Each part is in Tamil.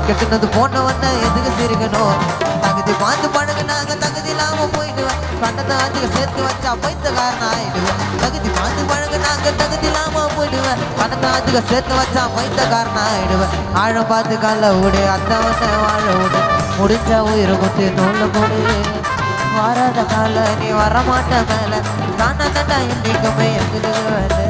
கெட்டுனது போனவன எதுக்கு சிரிக்கணும் தகுதி பார்த்து பழகுனாங்க தகுதி இல்லாம போயிடுவேன் பணத்தை அதிக சேர்த்து வச்சா பைத்தக்காரன் ஆயிடுவேன் தகுதி பார்த்து பழகுனாங்க தகுதி இல்லாம போயிடுவேன் பணத்தை அதிக சேர்த்து வச்சா பைத்தக்காரன் ஆயிடுவேன் ஆழம் பார்த்து கால விடு அத்தவன வாழ விடு முடிஞ்ச உயிரை குத்தி நூல்ல போடு வாராத கால நீ வரமாட்ட மேல தானா தண்டா இன்னைக்குமே எங்குது வேலை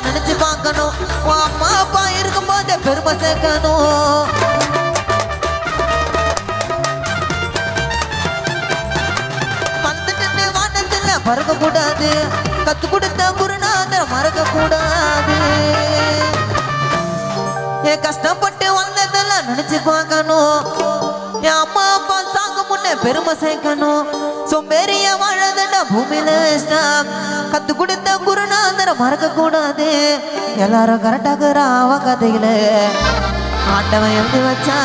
நினைச்சு பார்க்கணும் அம்மா அப்பா இருக்கும் போது பெருமை சேர்க்கணும் வந்துட்டு வானத்துல பறக்க கூடாது கத்து கொடுத்த குருநாதர் மறக்க கூடாது என் கஷ்டப்பட்டு வந்ததெல்லாம் நினைச்சு பார்க்கணும் என் அம்மா அப்பா சாங்க முன்னே பெருமை சேர்க்கணும் சோம்பேறிய வாழதண்டா பூமியில கத்து கொடுத்த குருநாதரை மறக்க கூடாது எல்லாரும் கரெக்டாகிற அவ கதையில ஆண்டவன் எழுதி வச்சா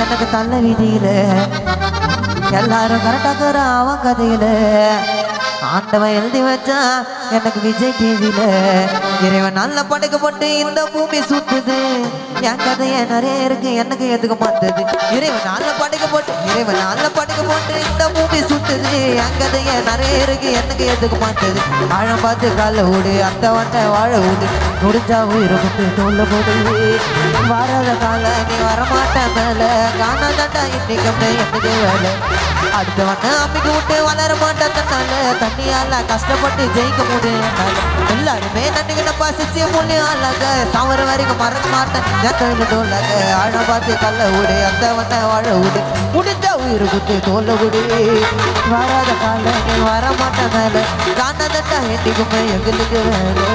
எனக்கு தள்ள வீதியில எல்லாரும் கரெக்டாகிற அவ கதையில ஆண்டவன் எழுதி வச்சா எனக்கு விஜய் டிவியில இறைவன் நல்ல படைக்கப்பட்டு இந்த பூமி சுத்துது என் கதைய நிறைய இருக்கு எனக்கு எதுக்கு மாத்தது இறைவன் நல்ல படைக்கப்பட்டு இந்த பூமி சுத்துது என் கதைய நிறைய இருக்கு எனக்கு எதுக்கு மாத்தது ஆழம் பார்த்து கால விடு அந்த வந்த வாழ விடு முடிஞ்சா உயிரை குத்து தோல்ல போடு வராத கால நீ வரமாட்ட மேல காணாதாண்டா இன்னைக்கு எனக்கு வேலை அடுத்த வண்ண அம்மிக்கு விட்டு வளர மாட்டேன்னால தண்ணியால கஷ்டப்பட்டு ஜெயிக்க முடியும் எல்லாருமே நன்னிக்கிட்ட பசிச்சு மூலியாலாக சவர வரைக்கும் மறக்க மாட்டேன் ஜெயிலக ஆழம் பார்த்து கல்ல விடு அந்த வண்ண வாழ விடு முடிஞ்ச உயிர் குத்து தோல்ல விடு வராத கால நீ வர மாட்டேன் மேல காணாதாண்டா இன்னைக்குமே எங்களுக்கு வேலை